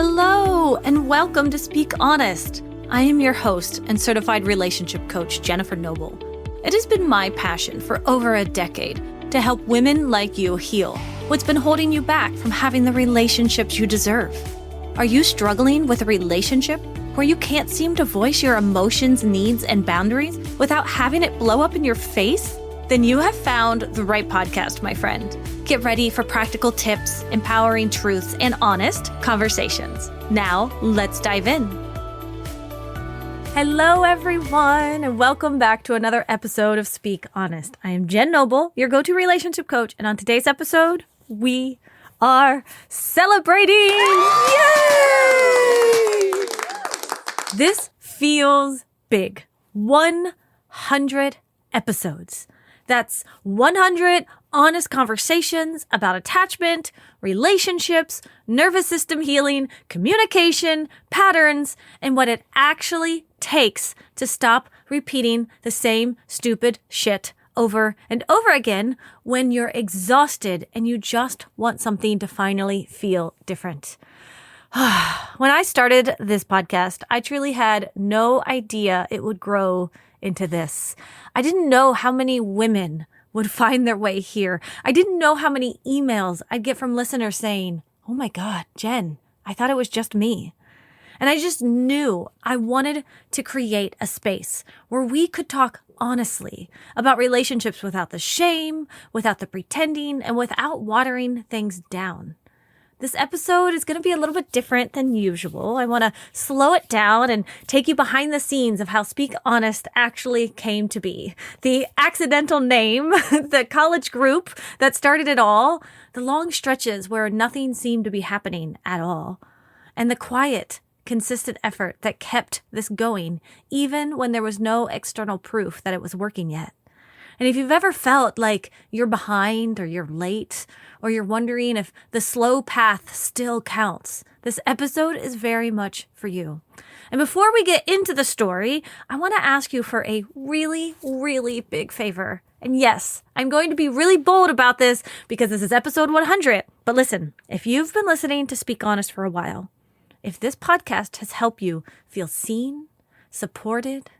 Hello, and welcome to Speak Honest. I am your host and certified relationship coach, Jennifer Noble. It has been my passion for over a decade to help women like you heal what's been holding you back from having the relationships you deserve. Are you struggling with a relationship where you can't seem to voice your emotions, needs, and boundaries without having it blow up in your face? Then you have found the right podcast, my friend. Get ready for practical tips, empowering truths, and honest conversations. Now, let's dive in. Hello, everyone, and welcome back to another episode of Speak Honest. I am Jen Noble, your go-to relationship coach, and on today's episode, we are celebrating! Yay! This feels big. 100 episodes. That's 100 honest conversations about attachment, relationships, nervous system healing, communication, patterns, and what it actually takes to stop repeating the same stupid shit over and over again when you're exhausted and you just want something to finally feel different. When I started this podcast, I truly had no idea it would grow into this. I didn't know how many women would find their way here. I didn't know how many emails I'd get from listeners saying, "Oh my God, Jen, I thought it was just me." And I just knew I wanted to create a space where we could talk honestly about relationships without the shame, without the pretending, and without watering things down. This episode is going to be a little bit different than usual. I want to slow it down and take you behind the scenes of how Speak Honest actually came to be. The accidental name, the college group that started it all, the long stretches where nothing seemed to be happening at all, and the quiet, consistent effort that kept this going, even when there was no external proof that it was working yet. And if you've ever felt like you're behind or you're late or you're wondering if the slow path still counts, this episode is very much for you. And before we get into the story, I want to ask you for a really, really big favor. And yes, I'm going to be really bold about this because this is episode 100. But listen, if you've been listening to Speak Honest for a while, if this podcast has helped you feel seen, supported,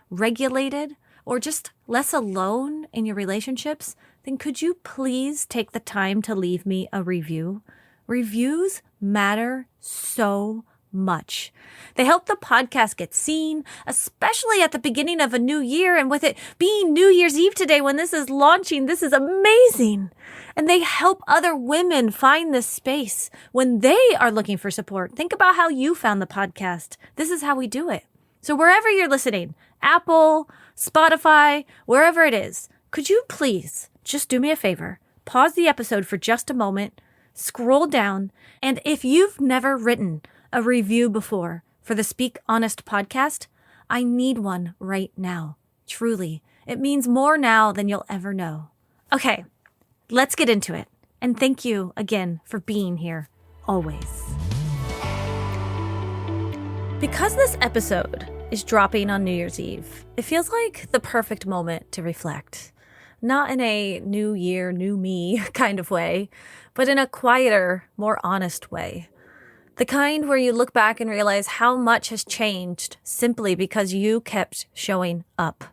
regulated, or just less alone in your relationships, then could you please take the time to leave me a review? Reviews matter so much. They help the podcast get seen, especially at the beginning of a new year. And with it being New Year's Eve today when this is launching, this is amazing. And they help other women find this space when they are looking for support. Think about how you found the podcast. This is how we do it. So wherever you're listening, Apple, Spotify, wherever it is, could you please just do me a favor? Pause the episode for just a moment, scroll down, and if you've never written a review before for the Speak Honest podcast, I need one right now. Truly, it means more now than you'll ever know. Okay, let's get into it. And thank you again for being here, always. Because this episode is dropping on New Year's Eve, it feels like the perfect moment to reflect. Not in a new year, new me kind of way, but in a quieter, more honest way. The kind where you look back and realize how much has changed simply because you kept showing up.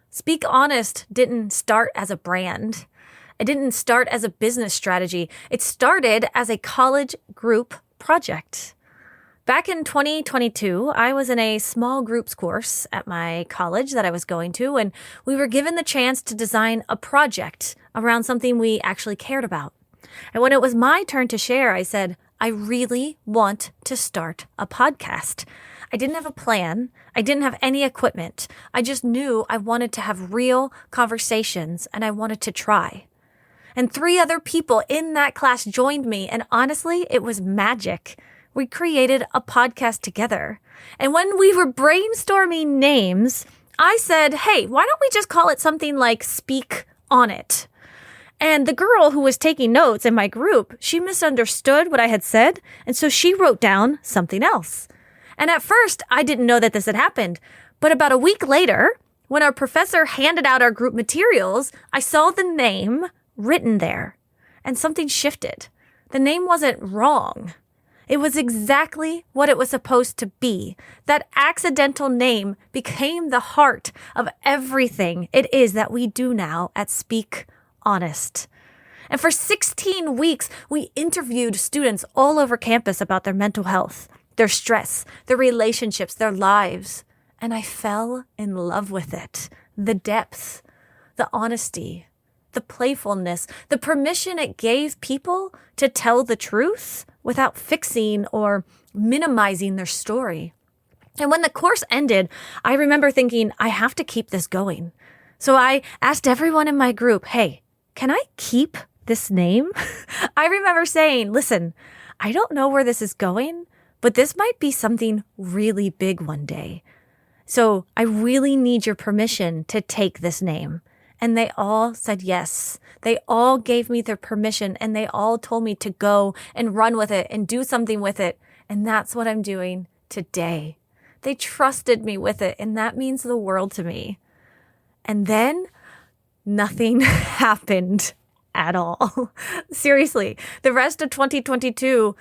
Speak Honest didn't start as a brand. It didn't start as a business strategy. It started as a college group project. Back in 2022, I was in a small groups course at my college that I was going to, and we were given the chance to design a project around something we actually cared about. And when it was my turn to share, I said, I really want to start a podcast. I didn't have a plan. I didn't have any equipment. I just knew I wanted to have real conversations, and I wanted to try. And 3 other people in that class joined me, and honestly, it was magic. We created a podcast together. And when we were brainstorming names, I said, hey, why don't we just call it something like Speak On It? And the girl who was taking notes in my group, she misunderstood what I had said. And so she wrote down something else. And at first, I didn't know that this had happened. But about a week later, when our professor handed out our group materials, I saw the name written there. And something shifted. The name wasn't wrong. It was exactly what it was supposed to be. That accidental name became the heart of everything it is that we do now at Speak Honest. And for 16 weeks, we interviewed students all over campus about their mental health, their stress, their relationships, their lives. And I fell in love with it. The depth, the honesty, the playfulness, the permission it gave people to tell the truth without fixing or minimizing their story. And when the course ended, I remember thinking, I have to keep this going. So I asked everyone in my group, hey, can I keep this name? I remember saying, listen, I don't know where this is going, but this might be something really big one day. So I really need your permission to take this name. And they all said yes. They all gave me their permission and they all told me to go and run with it and do something with it. And that's what I'm doing today. They trusted me with it and that means the world to me. And then nothing happened at all. Seriously, the rest of 2022,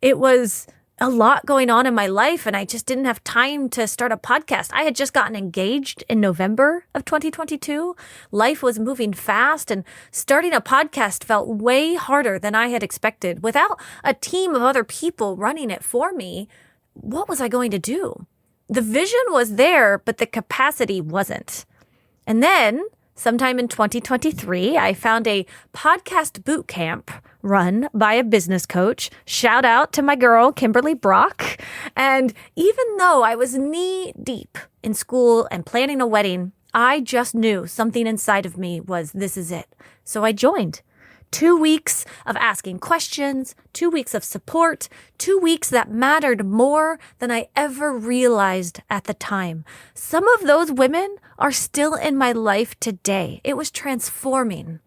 it was a lot going on in my life and I just didn't have time to start a podcast. I had just gotten engaged in November of 2022. Life was moving fast and starting a podcast felt way harder than I had expected. Without a team of other people running it for me, what was I going to do? The vision was there, but the capacity wasn't. And then sometime in 2023, I found a podcast boot camp run by a business coach. Shout out to my girl, Kimberly Brock. And even though I was knee deep in school and planning a wedding, I just knew something inside of me was, this is it. So I joined. 2 weeks of asking questions, 2 weeks of support, 2 weeks that mattered more than I ever realized at the time. Some of those women are still in my life today. It was transforming.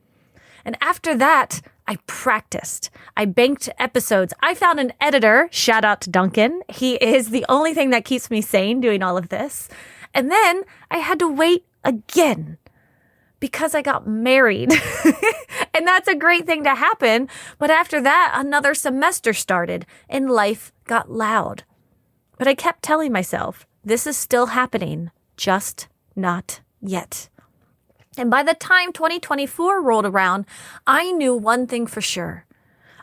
And after that, I practiced. I banked episodes. I found an editor. Shout out to Duncan. He is the only thing that keeps me sane doing all of this. And then I had to wait again because I got married. And that's a great thing to happen. But after that, another semester started and life got loud. But I kept telling myself, this is still happening, just not yet. And by the time 2024 rolled around, I knew one thing for sure.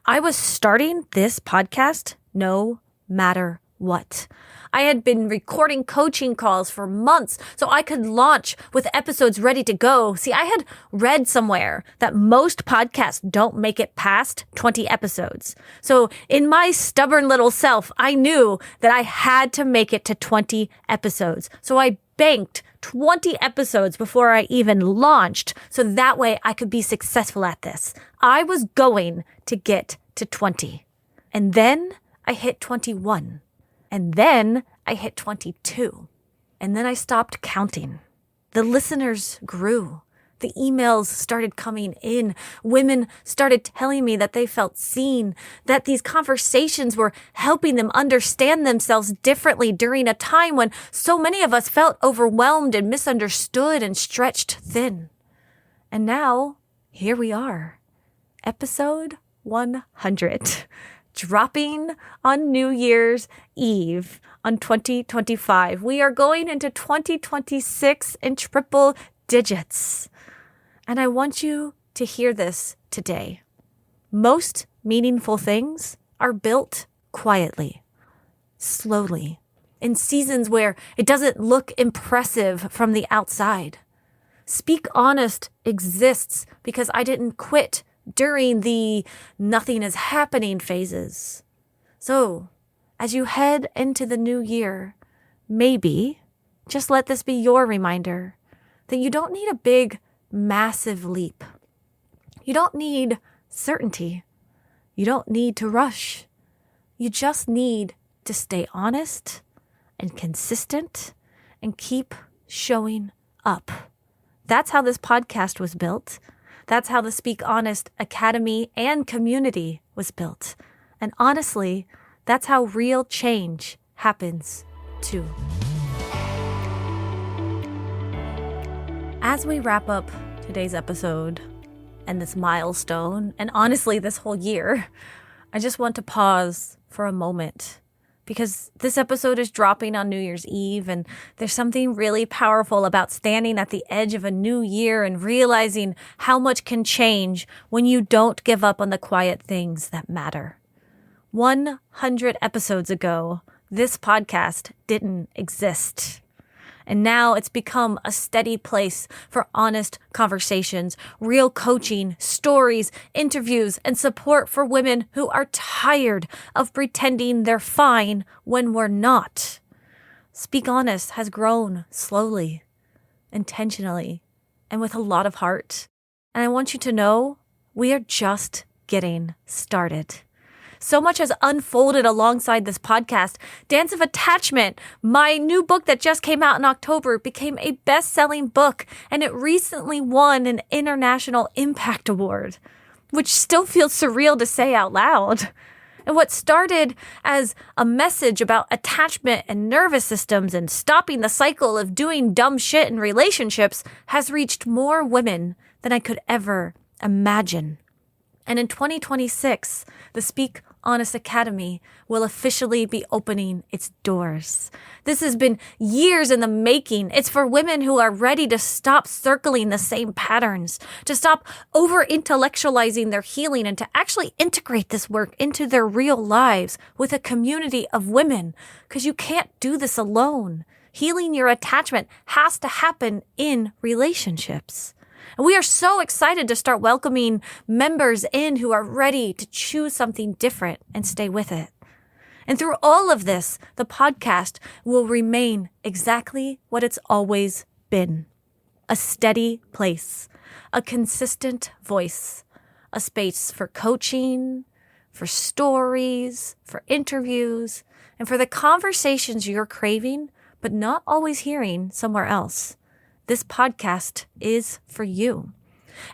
I was starting this podcast no matter what. I had been recording coaching calls for months so I could launch with episodes ready to go. See, I had read somewhere that most podcasts don't make it past 20 episodes. So in my stubborn little self, I knew that I had to make it to 20 episodes. So I banked 20 episodes before I even launched, so that way I could be successful at this. I was going to get to 20. And then I hit 21. And then I hit 22. And then I stopped counting. The listeners grew. The emails started coming in. Women started telling me that they felt seen, that these conversations were helping them understand themselves differently during a time when so many of us felt overwhelmed and misunderstood and stretched thin. And now, here we are, episode 100, dropping on New Year's Eve on 2025. We are going into 2026 in triple digits. And I want you to hear this today. Most meaningful things are built quietly, slowly, in seasons where it doesn't look impressive from the outside. Speak Honest exists because I didn't quit during the nothing is happening phases. So, as you head into the new year, maybe just let this be your reminder that you don't need a big massive leap. You don't need certainty. You don't need to rush. You just need to stay honest and consistent and keep showing up. That's how this podcast was built. That's how the Speak Honest Academy and community was built. And honestly, that's how real change happens too. As we wrap up today's episode and this milestone, and honestly this whole year, I just want to pause for a moment, because this episode is dropping on New Year's Eve, and there's something really powerful about standing at the edge of a new year and realizing how much can change when you don't give up on the quiet things that matter. 100 episodes ago, this podcast didn't exist. And now it's become a steady place for honest conversations, real coaching, stories, interviews, and support for women who are tired of pretending they're fine when we're not. Speak Honest has grown slowly, intentionally, and with a lot of heart. And I want you to know we are just getting started. So much has unfolded alongside this podcast. Dance of Attachment, my new book that just came out in October, became a best-selling book, and it recently won an International Impact Award, which still feels surreal to say out loud. And what started as a message about attachment and nervous systems and stopping the cycle of doing dumb shit in relationships has reached more women than I could ever imagine. And in 2026, the Speak Honest Academy will officially be opening its doors. This has been years in the making. It's for women who are ready to stop circling the same patterns, to stop over-intellectualizing their healing, and to actually integrate this work into their real lives with a community of women, because you can't do this alone. Healing your attachment has to happen in relationships. And we are so excited to start welcoming members in who are ready to choose something different and stay with it. And through all of this, the podcast will remain exactly what it's always been. A steady place, a consistent voice, a space for coaching, for stories, for interviews, and for the conversations you're craving, but not always hearing somewhere else. This podcast is for you.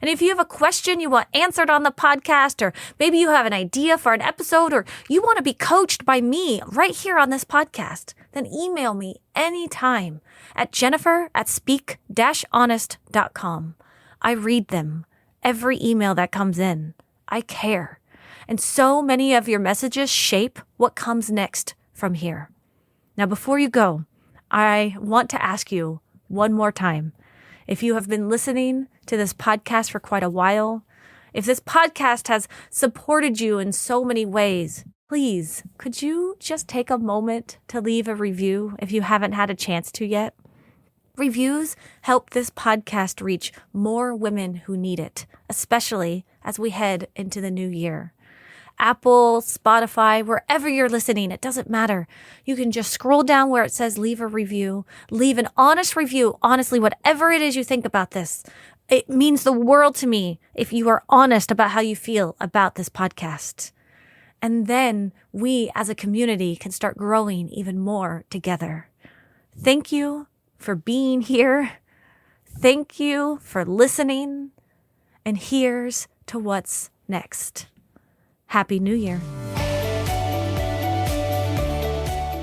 And if you have a question you want answered on the podcast, or maybe you have an idea for an episode, or you want to be coached by me right here on this podcast, then email me anytime at jennifer@speak-honest.com. I read them, every email that comes in. I care. And so many of your messages shape what comes next from here. Now, before you go, I want to ask you one more time. If you have been listening to this podcast for quite a while, if this podcast has supported you in so many ways, please, could you just take a moment to leave a review if you haven't had a chance to yet? Reviews help this podcast reach more women who need it, especially as we head into the new year. Apple, Spotify, wherever you're listening, it doesn't matter. You can just scroll down where it says leave a review, leave an honest review. Honestly, whatever it is you think about this, it means the world to me if you are honest about how you feel about this podcast. And then we as a community can start growing even more together. Thank you for being here. Thank you for listening. And here's to what's next. Happy New Year.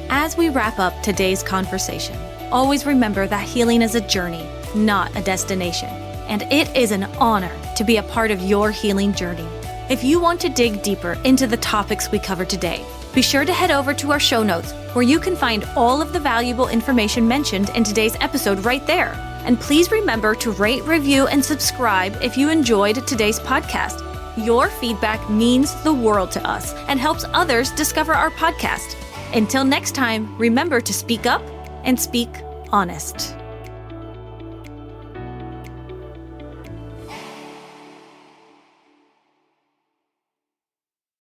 As we wrap up today's conversation, always remember that healing is a journey, not a destination. And it is an honor to be a part of your healing journey. If you want to dig deeper into the topics we covered today, be sure to head over to our show notes, where you can find all of the valuable information mentioned in today's episode right there. And please remember to rate, review, and subscribe if you enjoyed today's podcast. Your feedback means the world to us and helps others discover our podcast. Until next time, remember to speak up and speak honest.